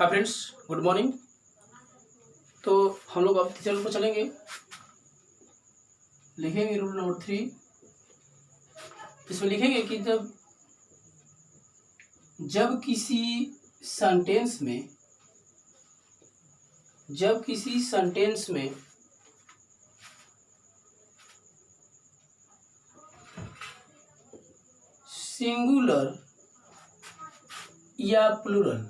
Hi friends, good morning. तो हम लोग अब तीसरे रूल पर चलेंगे। लिखेंगे रूल नंबर 3। इसमें लिखेंगे कि जब किसी सेंटेंस में सिंगुलर या प्लूरल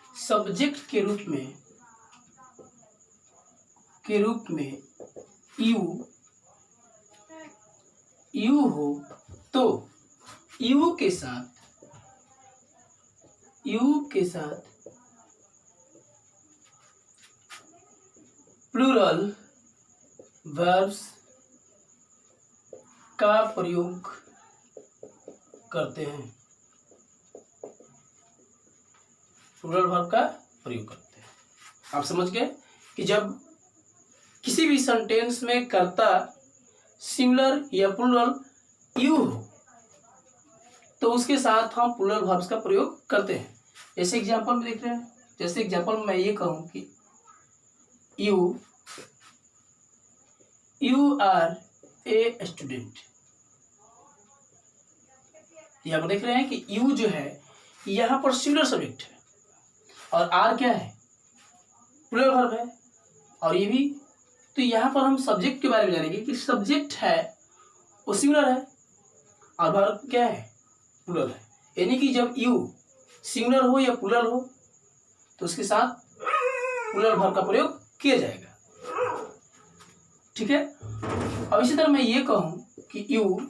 सब्जेक्ट के रूप में यू हो तो यू के साथ प्लूरल वर्ब्स का प्रयोग करते हैं। प्लूरल वर्ब का प्रयोग करते हैं। आप समझ गए कि जब किसी भी सेंटेंस में कर्ता सिंगुलर या प्लूरल यू हो तो उसके साथ हम प्लूरल वर्ब्स का प्रयोग करते हैं। जैसे एग्जांपल में देख रहे हैं, जैसे एग्जांपल में मैं ये कहूँ कि यू आर ए स्टूडेंट। यहाँ पर देख रहे हैं कि यू जो है यहाँ पर सिंगुलर सब्जेक्ट है और आर क्या है, प्लूरल वर्ब है। और ये भी, तो यहाँ पर हम सब्जेक्ट के बारे में जानेंगे कि सब्जेक्ट है वो सिंगुलर है और वर्ब क्या है, प्लूरल है। यानी कि जब यू सिंगुलर हो या प्लूरल हो तो उसके साथ प्लूरल वर्ब का प्रयोग किया जाएगा। ठीक है। अब इसी तरह मैं ये कहूँ कि यू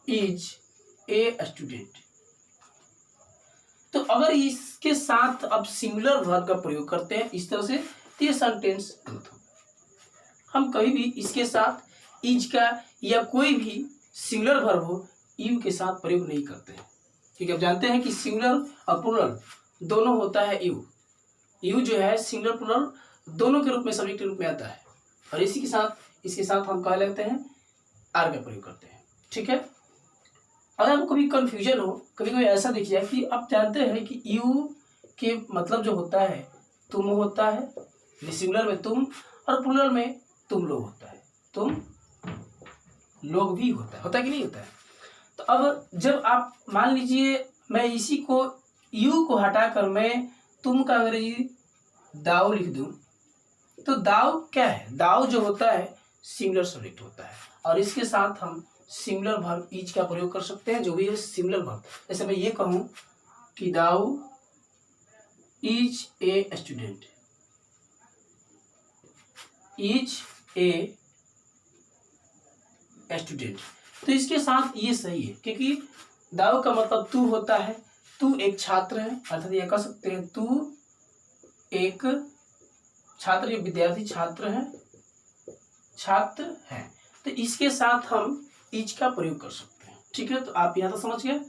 इज ए स्टूडेंट, तो अगर इसके साथ अब सिंगुलर वर्ब का प्रयोग करते हैं इस तरह से तो ये सेंटेंस गलत हो। हम कभी भी इसके साथ इज का या कोई भी सिंगुलर वर्ब हो यू के साथ प्रयोग नहीं करते हैं, क्योंकि आप जानते हैं कि सिंगुलर और प्लूरल दोनों होता है। यू जो है सिंगुलर प्लूरल दोनों के रूप में, सब्जेक्ट के रूप में आता है और इसके साथ हम क्या लेते हैं, आर का प्रयोग करते हैं। ठीक है। अगर आपको कभी कंफ्यूजन हो, कभी कभी ऐसा दिख जाए कि आप जानते हैं कि यू के मतलब जो होता है तुम होता है, सिंगुलर में तुम और प्लूरल में तुम लोग होता है, तुम लोग भी होता है कि नहीं होता है। तो अब जब आप मान लीजिए मैं इसी को यू को हटाकर मैं तुम का अंग्रेजी दाव लिख दूं तो दाव क्या है, दाव जो होता है सिंगुलर सब्जेक्ट होता है और इसके साथ हम सिंगुलर वर्ब इज का प्रयोग कर सकते हैं, जो भी है सिंगुलर वर्ब। जैसे मैं ये कहूं कि thou is a student, is a student, तो इसके साथ ये सही है क्योंकि दाऊ का मतलब तू होता है, तू एक छात्र है, अर्थात ये कह सकते हैं तू एक छात्र, एक विद्यार्थी छात्र है, तो इसके साथ हम इज का प्रयोग कर सकते हैं। ठीक है। तो आप यहाँ तो समझ गए।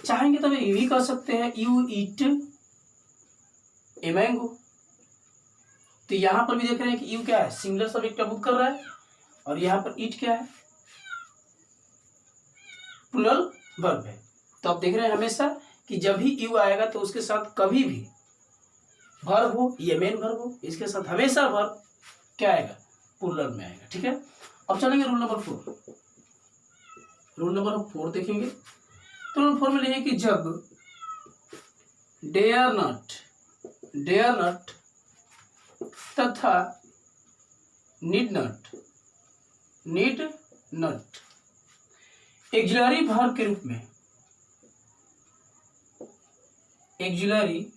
चाहेंगे तो ये भी कर सकते हैं यू ईट ए मैंगो, तो यहाँ पर भी देख रहे हैं कि यू क्या है, सिंगुलर सब्जेक्ट का बुक कर रहा है और यहाँ पर ईट क्या है, प्लूरल वर्ब है। तो आप देख रहे हैं हमेशा कि जब भी यू आएगा तो उसके साथ कभी भी वर्ब हो या मेन वर्ब हो, इसके साथ हमेशा वर्ब क्या आएगा, प्लूरल में आएगा। ठीक है। अब चलेंगे रूल नंबर 4। रूल नंबर 4 देखेंगे तो रूल 4 में लिखे कि जब डेयर नॉट तथा नीड नॉट एक्सिलरी वर्ब के रूप में, एक्सिलरी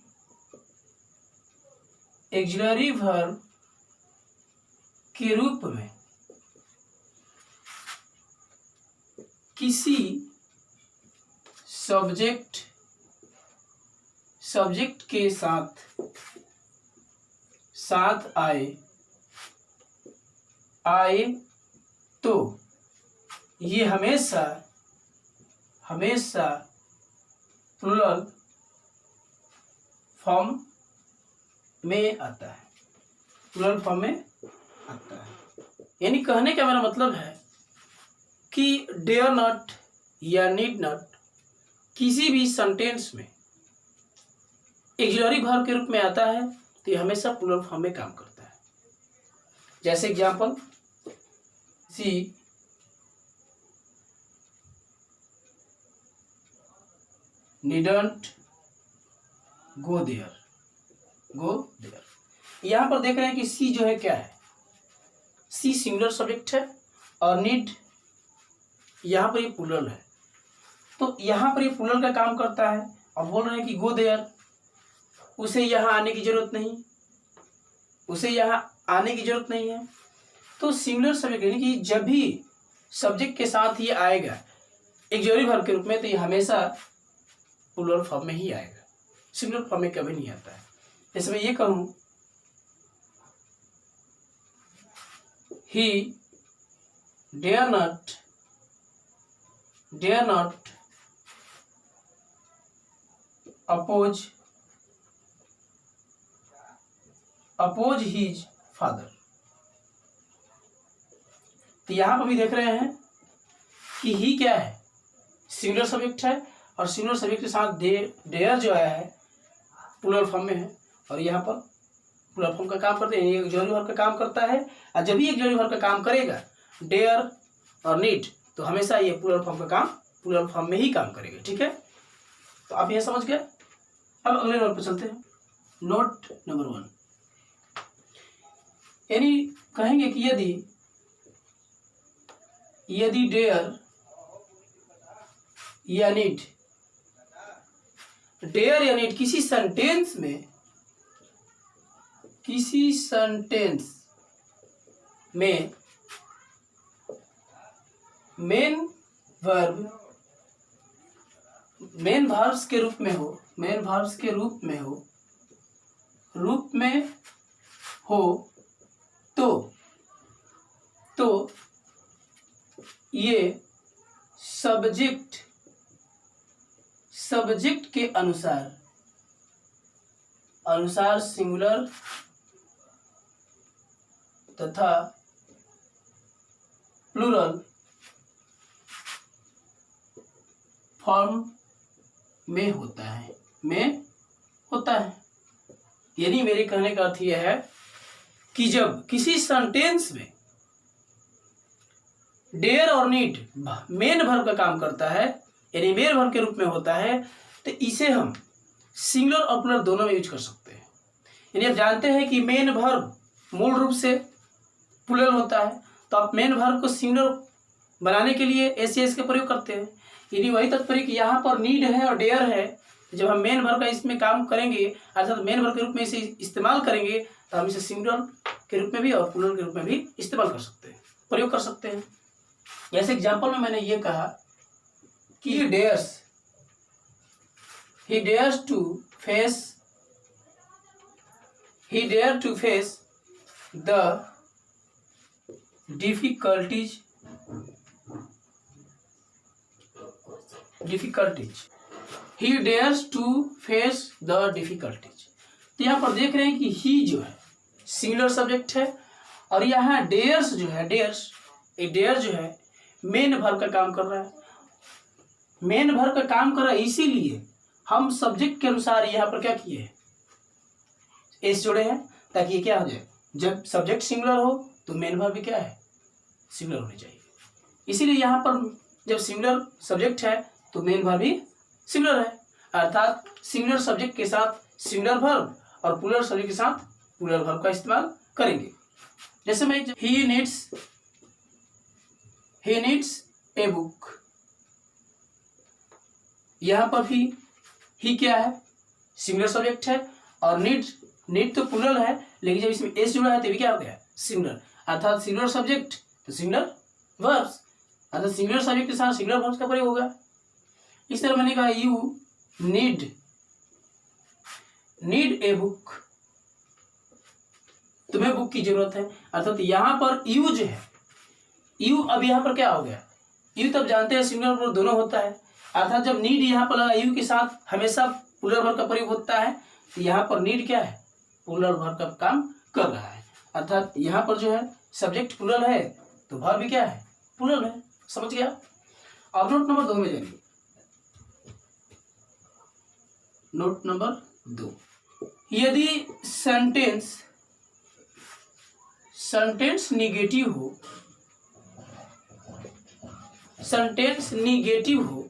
वर्ब के रूप में किसी सब्जेक्ट के साथ आए तो ये हमेशा प्लूरल फॉर्म में आता है, प्लूरल फॉर्म में आता है। यानी कहने का मेरा मतलब है कि डेयर नॉट या नीड नॉट किसी भी सेंटेंस में ऑक्सिलरी वर्ब के रूप में आता है तो ये हमेशा प्लूरल फॉर्म में काम करता है। जैसे example, she needn't go there. यहां पर देख रहे हैं कि सी जो है क्या है, सी सिंगुलर सब्जेक्ट है और नीड यहां पर ये प्लूरल है, तो यहां पर ये प्लूरल का काम करता है। और बोल रहे हैं कि गो देयर, उसे यहां आने की जरूरत नहीं, उसे यहां आने की जरूरत नहीं है। तो सिंगुलर सब्जेक्ट यानी कि जब भी सब्जेक्ट के साथ ये आएगा ऑक्सिलरी वर्ब के रूप में तो ये हमेशा प्लूरल फॉर्म में ही आएगा, सिंगुलर फॉर्म में कभी नहीं आता है। जैसे मैं ये कहूं, he dare not oppose his father. तो यहां पर भी देख रहे हैं कि ही क्या है, सिंगुलर सब्जेक्ट है और सिंगुलर सब्जेक्ट के साथ डेयर जो है प्लूरल फॉर्म में है और यहाँ पर प्लूरल फॉर्म का काम करते हैं, ये ऑक्सिलरी वर्ब का काम करता है। और जब भी ऑक्सिलरी वर्ब का काम करेगा डेयर और नीड तो हमेशा ये प्लूरल फॉर्म का काम प्लूरल फॉर्म में ही काम करेगा। ठीक है, तो आप ये समझ गए। अब अगले नोट पर चलते हैं। नोट नंबर 1, यानी कहेंगे कि यदि डेयर या नीड किसी सेंटेंस में मेन वर्ब्स के रूप में हो तो ये सब्जेक्ट के अनुसार सिंगुलर तथा प्लूरल फॉर्म में होता है। यानी मेरे कहने का अर्थ यह है कि जब किसी सेंटेंस में डेयर और नीड मेन वर्ब का काम करता है यानी मेन वर्ब के रूप में होता है तो इसे हम सिंगुलर और प्लूरल दोनों में यूज कर सकते हैं। यानी आप जानते हैं कि मेन वर्ब मूल रूप से प्लूरल होता है, तो आप मेन वर्ब को सिंगुलर बनाने के लिए एस का प्रयोग करते हैं। यानी वही तात्पर्य कि यहाँ पर नीड है और डेयर है, जब हम मेन वर्ब का इसमें काम करेंगे अर्थात मेन वर्ब के रूप में इसे इस्तेमाल करेंगे तो हम इसे सिंगुलर के रूप में भी और प्लूरल के रूप में भी इस्तेमाल कर सकते हैं, प्रयोग कर सकते हैं। जैसे एग्जाम्पल में मैंने ये कहा कि he dares to face the difficulties तो यहाँ पर देख रहे हैं कि ही जो है सिंगुलर सब्जेक्ट है और यहाँ डेयर्स जो है डेयर जो है मेन वर्ब का काम कर रहा है। मेन वर्ब का काम कर रहा है इसीलिए हम सब्जेक्ट के अनुसार यहाँ पर क्या किए हैं, एस जोड़े हैं ताकि ये क्या हो जाए, जब सब्जेक्ट सिंगुलर हो तो मेन वर्ब भी क्या है, सिंगुलर होनी चाहिए। इसीलिए यहाँ पर जब सिंगुलर सब्जेक्ट है तो मेन वर्ब भी सिंगुलर है, अर्थात सिंगुलर सब्जेक्ट के साथ सिंगुलर वर्ब और प्लूरल सब्जेक्ट के साथ प्लूरल वर्ब का इस्तेमाल करेंगे। जैसे मैं ही नीड्स ए बुक, यहाँ पर भी ही क्या है, सिंगुलर सब्जेक्ट है और नीड तो प्लूरल है लेकिन जब इसमें एस जुड़ा है तो भी क्या हो गया, सिंगुलर, अर्थात सिंगुलर सब्जेक्ट तो सिंगुलर वर्ब्स, अर्थात सिंगुलर सब्जेक्ट के साथ सिंगुलर वर्ब्स का प्रयोग होगा। इस तरह मैंने कहा यू नीड ए बुक, तुम्हें बुक की जरूरत है, अर्थात यहाँ पर यू जो है, यू अब यहाँ पर क्या हो गया, यू तब जानते हैं सिंगुलर प्लूरल दोनों होता है, अर्थात जब नीड यहाँ पर लगा यू के साथ हमेशा प्लूरल वर्ब का प्रयोग होता है तो यहाँ पर नीड क्या है, प्लूरल वर्ब का काम कर रहा है, अर्थात यहाँ पर जो है सब्जेक्ट प्लूरल है तो वर्ब भी क्या है, प्लूरल है। समझ गया। अब नोट नंबर 2 में जाएंगे। नोट नंबर 2, यदि सेंटेंस निगेटिव हो, सेंटेंस निगेटिव हो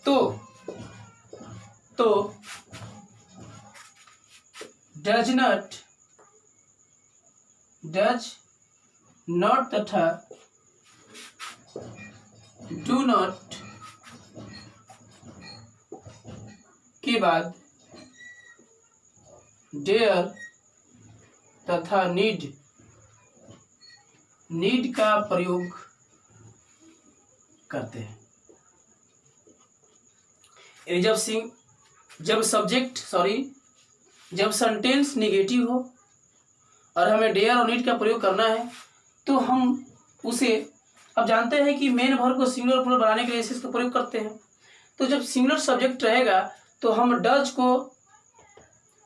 तो डज नॉट तथा डू नॉट के बाद डेयर तथा नीड का प्रयोग करते हैं। जब सेंटेंस निगेटिव हो और हमें डेयर और नीड का प्रयोग करना है तो हम उसे, अब जानते हैं कि मेन वर्ब को सिंगुलर प्लूरल बनाने के लिए इसका प्रयोग करते हैं। तो जब सिंगुलर सब्जेक्ट रहेगा तो हम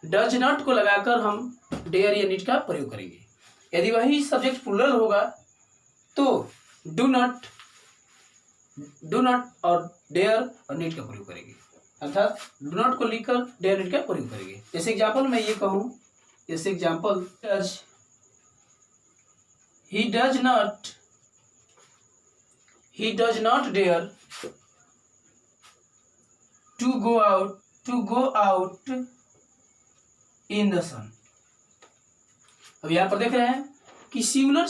डज नॉट को लगाकर हम डेयर या नीड का प्रयोग करेंगे। यदि वही सब्जेक्ट प्लूरल होगा तो डू नॉट और डेयर और नीड का प्रयोग करेंगे, अर्थात डू नॉट को लिखकर डेयर नीड का प्रयोग करेंगे। जैसे एग्जाम्पल मैं ये कहूँ, जैसे example he does not dare to go out in the sun। अब यहाँ पर देख रहे हैं कि सिंगुलर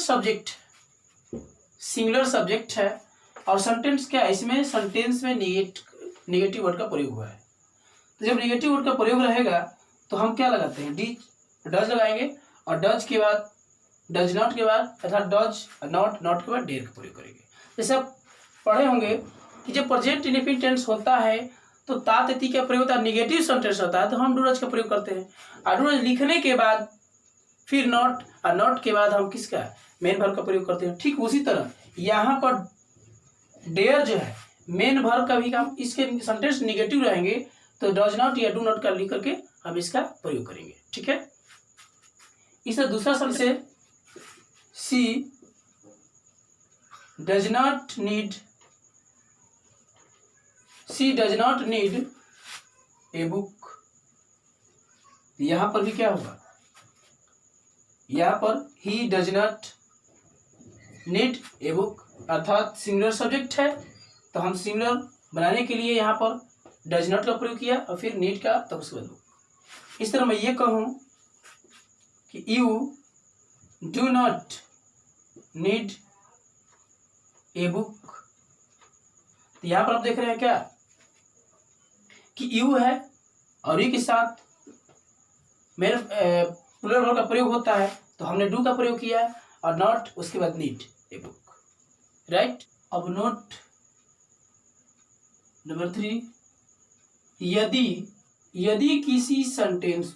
सब्जेक्ट है और सेंटेंस क्या है, इसमें सेंटेंस में नेगेटिव वर्ड का प्रयोग हुआ है। तो जब नेगेटिव वर्ड का प्रयोग रहेगा तो हम क्या लगाते हैं, डज लगाएंगे और डज के बाद डज नॉट के बाद अर्थात डज नॉट के बाद डेयर का प्रयोग करेंगे। जैसे आप पढ़े होंगे कि जब प्रेजेंट इंडेफिनिट टेंस होता है तो तात इति का प्रयोग होता है, निगेटिव सेंटेंस होता है तो हम डू डज का प्रयोग करते हैं। और डू डज लिखने के बाद फिर नॉट और नॉट के बाद हम किसका, मेन वर्ब का प्रयोग करते हैं। ठीक उसी तरह यहाँ पर डेयर जो है मेन वर्ब का भी काम, इसके सेंटेंस निगेटिव रहेंगे तो डज नॉट या डू नॉट का लिख करके हम इसका प्रयोग करेंगे। ठीक है। इस दूसरा सेंटेंस है she does not need a book. यहां पर भी क्या होगा, यहां पर he does not need a book अर्थात सिंगुलर सब्जेक्ट है तो हम सिंगुलर बनाने के लिए यहाँ पर डज नॉट का प्रयोग किया और फिर नीड का तब उसके बाद बुक। इस तरह मैं ये कहूँ कि you do not need a book. तो यहाँ पर आप देख रहे हैं क्या कि यू है और यू के साथ मेरे प्लूरल वर्ब का प्रयोग होता है तो हमने डू का प्रयोग किया और नॉट उसके बाद नीड ए बुक, राइट। अब नोट नंबर 3, यदि किसी सेंटेंस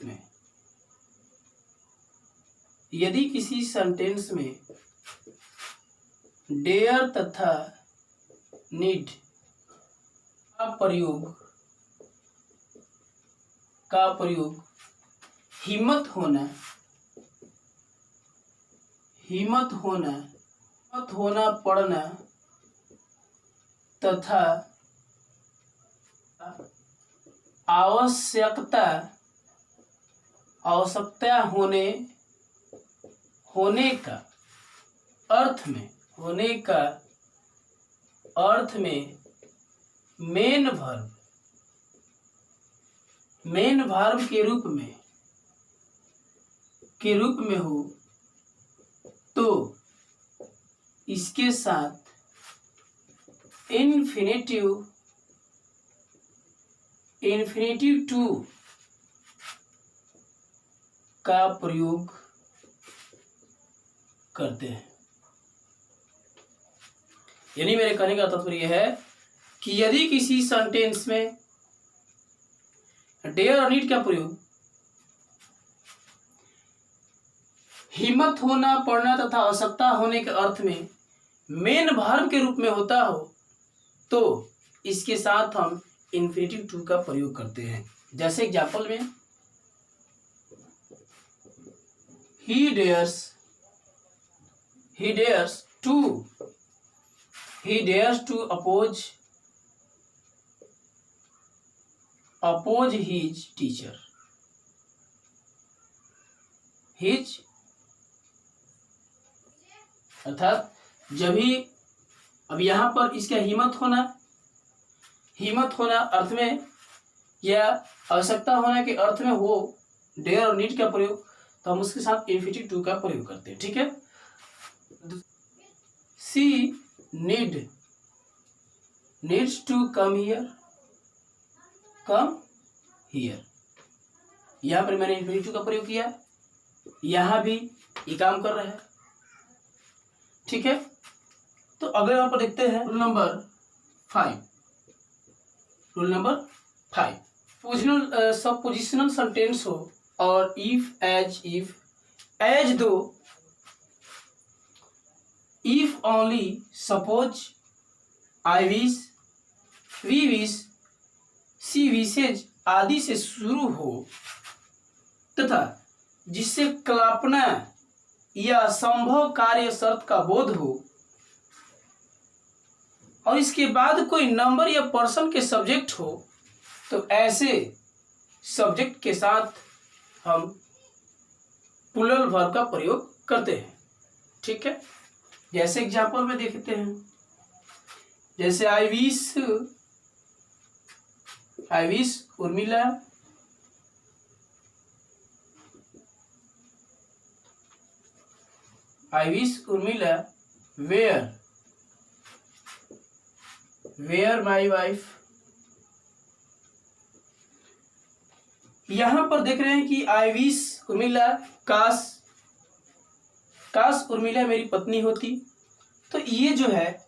में डेयर तथा नीड का प्रयोग हिम्मत होना पड़ना तथा आवश्यकता होने का अर्थ में मेन वर्ब के रूप में हो तो इसके साथ इन्फिनेटिव टू का प्रयोग करते हैं। यानी मेरे कहने का तात्पर्य है कि यदि किसी सेंटेंस में डेयर और नीड का प्रयोग हिम्मत होना पड़ना तथा आवश्यकता होने के अर्थ में मेन वर्ब के रूप में होता हो तो इसके साथ हम इन्फिनेटिव टू का प्रयोग करते हैं। जैसे एग्जाम्पल में he he dares to oppose his teacher. अर्थात जब ही, अब यहाँ पर इसका हिम्मत होना अर्थ में या आवश्यकता होना के अर्थ में हो डेयर और नीड का प्रयोग, तो हम उसके साथ इन्फिनिटिव टू का प्रयोग करते हैं। ठीक है, सी नीड्स टू कम हियर, यहाँ पर मैंने इन्फिनिटिव का प्रयोग किया, यहाँ भी ये काम कर रहा है। ठीक है, तो अगले यहाँ पर देखते हैं रूल नंबर 5। पोजिशनल सेंटेंस हो और if, as though, if only, suppose, I wish, we wish, she wishes आदि से शुरू हो तथा जिससे कल्पना या संभव कार्य शर्त का बोध हो और इसके बाद कोई नंबर या पर्सन के सब्जेक्ट हो, तो ऐसे सब्जेक्ट के साथ हम प्लूरल वर्ब का प्रयोग करते हैं। ठीक है, जैसे एग्जांपल में देखते हैं, जैसे I wish Urmila where my wife। यहां पर देख रहे हैं कि आई विश उर्मिला, काश उर्मिला मेरी पत्नी होती, तो ये जो है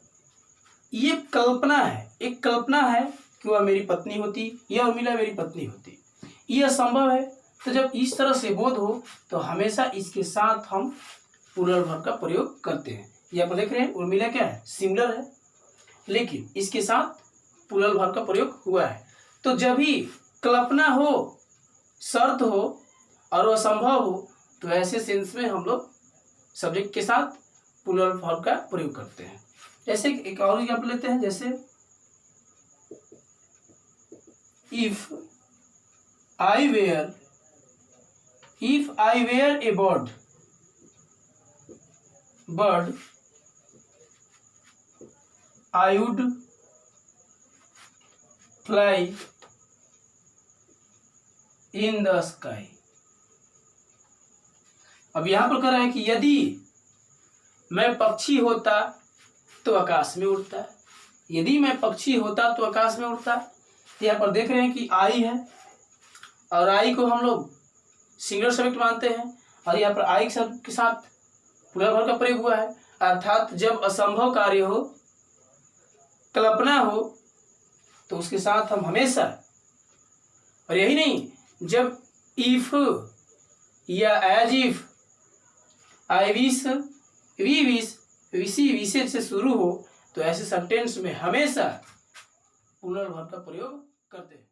ये कल्पना है, एक कल्पना है कि वह मेरी पत्नी होती या उर्मिला मेरी पत्नी होती, यह असंभव है। तो जब इस तरह से बोध हो तो हमेशा इसके साथ हम प्लूरल वर्ब का प्रयोग करते हैं। यहाँ पर देख रहे हैं उर्मिला क्या है, सिंगुलर है, लेकिन इसके साथ प्लूरल वर्ब का प्रयोग हुआ है। तो जब भी कल्पना हो, शर्त हो और वह संभव हो, तो ऐसे सेंस में हम लोग सब्जेक्ट के साथ प्लूरल वर्ब का प्रयोग करते हैं। जैसे एक और एग्जांपल लेते हैं, जैसे if I were a bird I would fly in the sky। अब यहां पर कह रहा है कि यदि मैं पक्षी होता तो आकाश में उड़ता, यदि मैं पक्षी होता तो आकाश में उड़ता। तो यहाँ पर देख रहे हैं कि आई है और आई को हम लोग सिंगुलर सब्जेक्ट मानते हैं और यहाँ पर आई के साथ प्लूरल वर्ब का प्रयोग हुआ है। अर्थात जब असंभव कार्य हो, कल्पना हो, तो उसके साथ हम हमेशा, और यही नहीं, जब इफ या as if, I wish, we wish, विशी विशेष से शुरू हो, तो ऐसे सेंटेंस में हमेशा प्लूरल वर्ब का प्रयोग करते हैं।